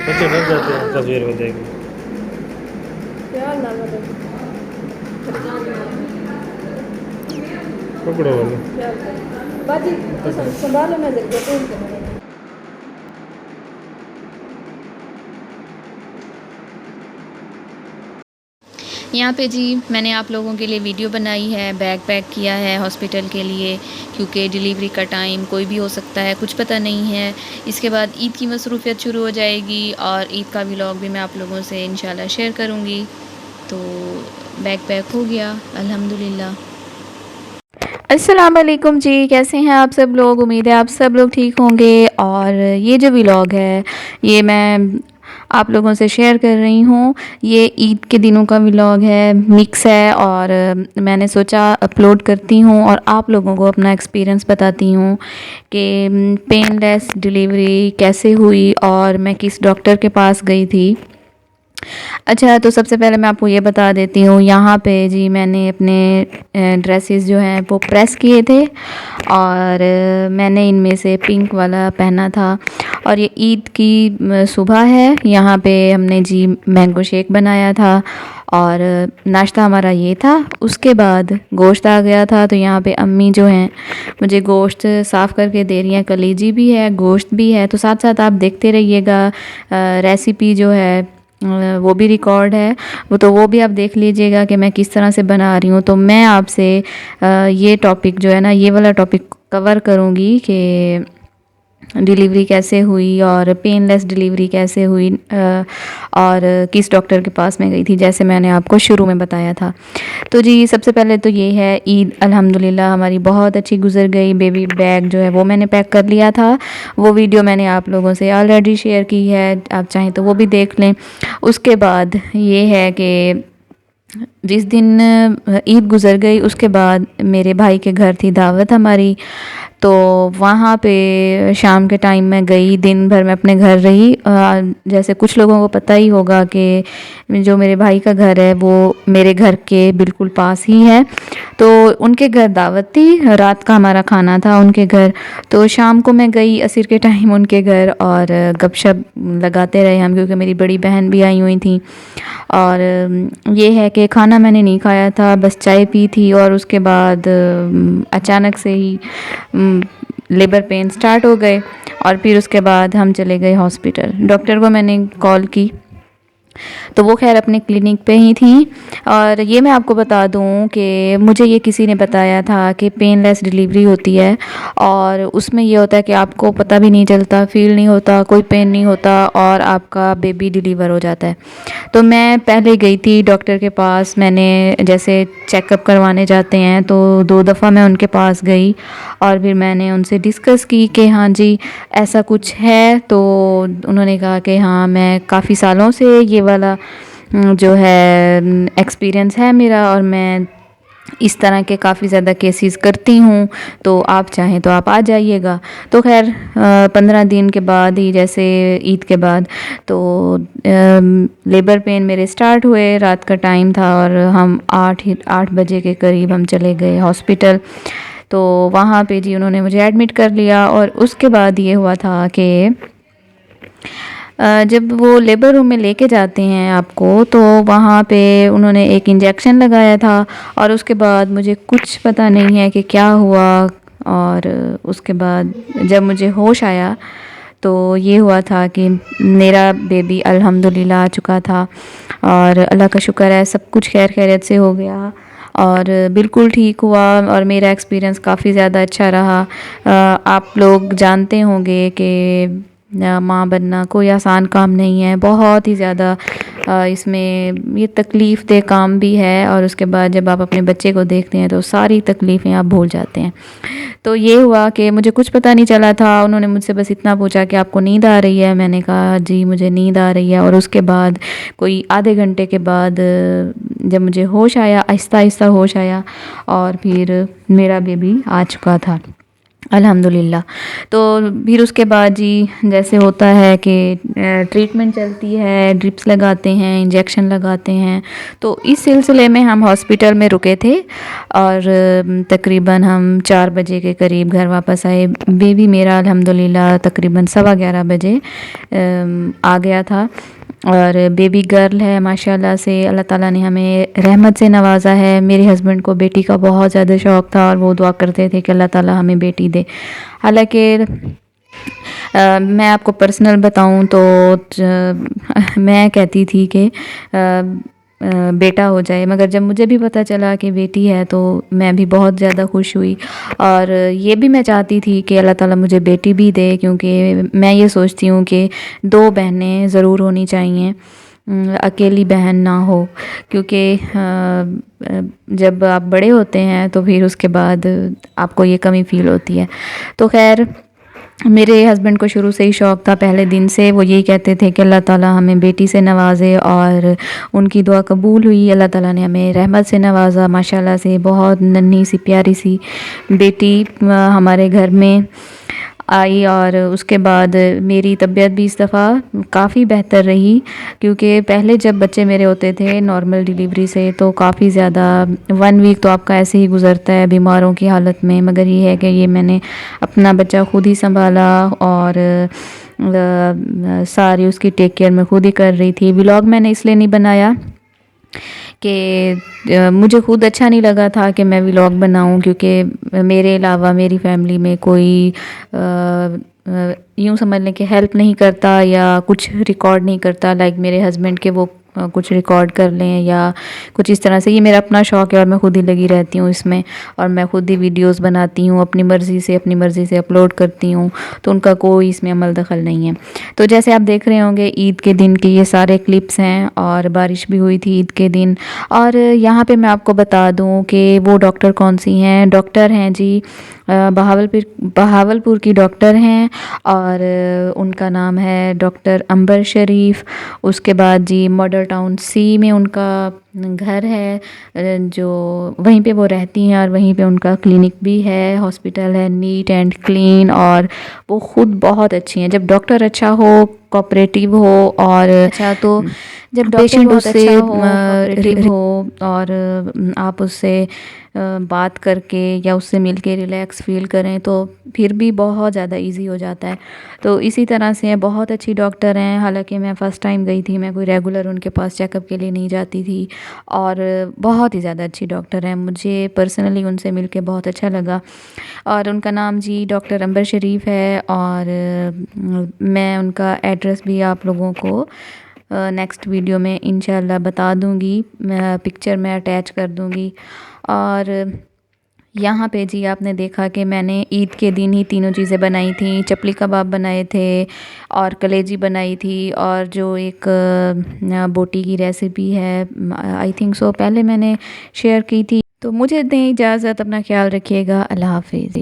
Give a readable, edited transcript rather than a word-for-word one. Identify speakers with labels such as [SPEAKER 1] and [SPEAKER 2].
[SPEAKER 1] बच्चे डर जाते हैं तस्वीर में देख के।
[SPEAKER 2] यार ना मतलब
[SPEAKER 1] पकड़ो वाले।
[SPEAKER 2] यार बाजी तो संभालो मैं जल्दी फोन करूँगा।
[SPEAKER 3] यहाँ पे जी मैंने आप लोगों के लिए वीडियो बनाई है, बैग पैक किया है हॉस्पिटल के लिए, क्योंकि डिलीवरी का टाइम कोई भी हो सकता है, कुछ पता नहीं है। इसके बाद ईद की मसरूफियत शुरू हो जाएगी और ईद का व्लॉग भी मैं आप लोगों से इंशाल्लाह शेयर करूँगी। तो बैग पैक हो गया अल्हम्दुलिल्लाह। अस्सलाम वालेकुम जी, कैसे हैं आप सब लोग? उम्मीद है आप सब लोग ठीक होंगे। और ये जो व्लॉग है ये मैं आप लोगों से शेयर कर रही हूँ। ये ईद के दिनों का व्लॉग है, मिक्स है, और मैंने सोचा अपलोड करती हूँ और आप लोगों को अपना एक्सपीरियंस बताती हूँ कि पेनलेस डिलीवरी कैसे हुई और मैं किस डॉक्टर के पास गई थी। अच्छा, तो सबसे पहले मैं आपको ये बता देती हूँ, यहाँ पे जी मैंने अपने ड्रेसेस जो हैं वो प्रेस किए थे और मैंने इनमें से पिंक वाला पहना था। और ये ईद की सुबह है, यहाँ पे हमने जी मैंगो शेक बनाया था और नाश्ता हमारा ये था। उसके बाद गोश्त आ गया था, तो यहाँ पे अम्मी जो हैं मुझे गोश्त साफ़ करके दे रही हैं, कलेजी भी है, गोश्त भी है। तो साथ साथ आप देखते रहिएगा, रेसिपी जो है वो भी रिकॉर्ड है, वो भी आप देख लीजिएगा कि मैं किस तरह से बना रही हूँ। तो मैं आपसे ये टॉपिक जो है ना, ये वाला टॉपिक कवर करूँगी कि डिलीवरी कैसे हुई और पेनलेस डिलीवरी कैसे हुई और किस डॉक्टर के पास मैं गई थी, जैसे मैंने आपको शुरू में बताया था। तो जी सबसे पहले तो ये है, ईद अल्हम्दुलिल्लाह हमारी बहुत अच्छी गुजर गई। बेबी बैग जो है वो मैंने पैक कर लिया था, वो वीडियो मैंने आप लोगों से ऑलरेडी शेयर की है, आप चाहें तो वो भी देख लें। उसके बाद ये है कि जिस दिन ईद गुज़र गई उसके बाद मेरे भाई के घर थी दावत हमारी, तो वहाँ पे शाम के टाइम मैं गई, दिन भर मैं अपने घर रही। जैसे कुछ लोगों को पता ही होगा कि जो मेरे भाई का घर है वो मेरे घर के बिल्कुल पास ही है, तो उनके घर दावत थी, रात का हमारा खाना था उनके घर। तो शाम को मैं गई असर के टाइम उनके घर और गपशप लगाते रहे हम, क्योंकि मेरी बड़ी बहन भी आई हुई थी। और ये है कि खाना मैंने नहीं खाया था, बस चाय पी थी और उसके बाद अचानक से ही लेबर पेन स्टार्ट हो गए और फिर उसके बाद हम चले गए हॉस्पिटल। डॉक्टर को मैंने कॉल की तो वो खैर अपने क्लिनिक पे ही थी। और ये मैं आपको बता दूं कि मुझे ये किसी ने बताया था कि पेनलेस डिलीवरी होती है और उसमें ये होता है कि आपको पता भी नहीं चलता, फील नहीं होता, कोई पेन नहीं होता और आपका बेबी डिलीवर हो जाता है। तो मैं पहले गई थी डॉक्टर के पास, मैंने जैसे चेकअप करवाने जाते हैं तो 2 दफ़ा मैं उनके पास गई और फिर मैंने उनसे डिस्कस की कि हाँ जी ऐसा कुछ है। तो उन्होंने कहा कि हाँ मैं काफ़ी सालों से ये वाला जो है एक्सपीरियंस है मेरा और मैं इस तरह के काफ़ी ज़्यादा केसेस करती हूँ, तो आप चाहें तो आप आ जाइएगा। तो खैर 15 दिन के बाद ही, जैसे ईद के बाद, तो लेबर पेन मेरे स्टार्ट हुए, रात का टाइम था और हम 8 बजे के करीब हम चले गए हॉस्पिटल। तो वहाँ पे जी उन्होंने मुझे एडमिट कर लिया और उसके बाद ये हुआ था कि जब वो लेबर रूम में लेके जाते हैं आपको, तो वहाँ पे उन्होंने एक इंजेक्शन लगाया था और उसके बाद मुझे कुछ पता नहीं है कि क्या हुआ। और उसके बाद जब मुझे होश आया तो ये हुआ था कि मेरा बेबी अल्हम्दुलिल्लाह आ चुका था और अल्लाह का शुक्र है सब कुछ खैर खैरियत से हो गया और बिल्कुल ठीक हुआ और मेरा एक्सपीरियंस काफ़ी ज़्यादा अच्छा रहा। आप लोग जानते होंगे कि माँ बनना कोई आसान काम नहीं है, बहुत ही ज़्यादा इसमें ये तकलीफ़ दे काम भी है और उसके बाद जब आप अपने बच्चे को देखते हैं तो सारी तकलीफ़ें आप भूल जाते हैं। तो ये हुआ कि मुझे कुछ पता नहीं चला था, उन्होंने मुझसे बस इतना पूछा कि आपको नींद आ रही है? मैंने कहा जी मुझे नींद आ रही है। और उसके बाद कोई आधे घंटे के बाद जब मुझे होश आया, आहिस्ता आहिस्ता होश आया और फिर मेरा बेबी आ चुका था। अल्हम्दुलिल्लाह। तो फिर उसके बाद जी जैसे होता है कि ट्रीटमेंट चलती है, ड्रिप्स लगाते हैं, इंजेक्शन लगाते हैं। तो इस सिलसिले में हम हॉस्पिटल में रुके थे और तकरीबन हम 4 बजे के करीब घर वापस आए। बेबी मेरा अल्हम्दुलिल्लाह तकरीबन 11:15 बजे आ गया था और बेबी गर्ल है माशाल्लाह से। अल्लाह ताला ने हमें रहमत से नवाज़ा है। मेरे हस्बैंड को बेटी का बहुत ज़्यादा शौक़ था और वो दुआ करते थे कि अल्लाह ताला हमें बेटी दे। हालांकि मैं आपको पर्सनल बताऊं तो मैं कहती थी कि बेटा हो जाए, मगर जब मुझे भी पता चला कि बेटी है तो मैं भी बहुत ज़्यादा खुश हुई और ये भी मैं चाहती थी कि अल्लाह ताला मुझे बेटी भी दे, क्योंकि मैं ये सोचती हूँ कि 2 बहनें ज़रूर होनी चाहिए, अकेली बहन ना हो, क्योंकि जब आप बड़े होते हैं तो फिर उसके बाद आपको ये कमी फ़ील होती है। तो खैर मेरे हस्बैंड को शुरू से ही शौक़ था, पहले दिन से वो यही कहते थे कि अल्लाह ताला हमें बेटी से नवाज़े और उनकी दुआ कबूल हुई। अल्लाह ताला ने हमें रहमत से नवाज़ा माशाल्लाह से। बहुत नन्ही सी प्यारी सी बेटी हमारे घर में आई और उसके बाद मेरी तबीयत भी इस दफ़ा काफ़ी बेहतर रही, क्योंकि पहले जब बच्चे मेरे होते थे नॉर्मल डिलीवरी से तो काफ़ी ज़्यादा 1 वीक तो आपका ऐसे ही गुज़रता है बीमारों की हालत में, मगर ये है कि ये मैंने अपना बच्चा खुद ही संभाला और सारी उसकी टेक केयर मैं खुद ही कर रही थी। व्लॉग मैंने इसलिए नहीं बनाया कि मुझे खुद अच्छा नहीं लगा था कि मैं व्लॉग बनाऊं, क्योंकि मेरे अलावा मेरी फैमिली में कोई यूँ समझ लें कि हेल्प नहीं करता या कुछ रिकॉर्ड नहीं करता, लाइक मेरे हस्बैंड के वो कुछ रिकॉर्ड कर लें या कुछ इस तरह से। ये मेरा अपना शौक़ है और मैं खुद ही लगी रहती हूँ इसमें, और मैं खुद ही वीडियोस बनाती हूँ अपनी मर्ज़ी से अपलोड करती हूँ, तो उनका कोई इसमें अमल दखल नहीं है। तो जैसे आप देख रहे होंगे ईद के दिन की ये सारे क्लिप्स हैं और बारिश भी हुई थी ईद के दिन। और यहाँ पे मैं आपको बता दूँ कि वो डॉक्टर कौन सी हैं। डॉक्टर हैं जी बहावलपुर की डॉक्टर हैं और उनका नाम है डॉक्टर अंबर शरीफ। उसके बाद जी मॉडल टाउन सी में उनका घर है, जो वहीं पे वो रहती हैं और वहीं पे उनका क्लिनिक भी है, हॉस्पिटल है, नीट एंड क्लीन, और वो ख़ुद बहुत अच्छी हैं। जब डॉक्टर अच्छा हो, कोऑपरेटिव हो और अच्छा, तो जब पेशेंट उससे रिलेटेड हो और आप उससे बात करके या उससे मिलके रिलैक्स फ़ील करें तो फिर भी बहुत ज़्यादा इजी हो जाता है। तो इसी तरह से बहुत अच्छी डॉक्टर हैं। हालांकि मैं फ़र्स्ट टाइम गई थी, मैं कोई रेगुलर उनके पास चेकअप के लिए नहीं जाती थी, और बहुत ही ज़्यादा अच्छी डॉक्टर हैं। मुझे पर्सनली उनसे मिलके बहुत अच्छा लगा। और उनका नाम जी डॉक्टर अंबर शरीफ है और मैं उनका एड्रेस भी आप लोगों को नेक्स्ट वीडियो में इंशाल्लाह बता दूँगी, पिक्चर मैं अटैच कर दूँगी। और यहाँ पे जी आपने देखा कि मैंने ईद के दिन ही तीनों चीज़ें बनाई थी। चपली कबाब बनाए थे और कलेजी बनाई थी, और जो एक बोटी की रेसिपी है आई थिंक सो पहले मैंने शेयर की थी। तो मुझे दें इजाज़त, अपना ख्याल रखिएगा। अल्लाह हाफ़िज़।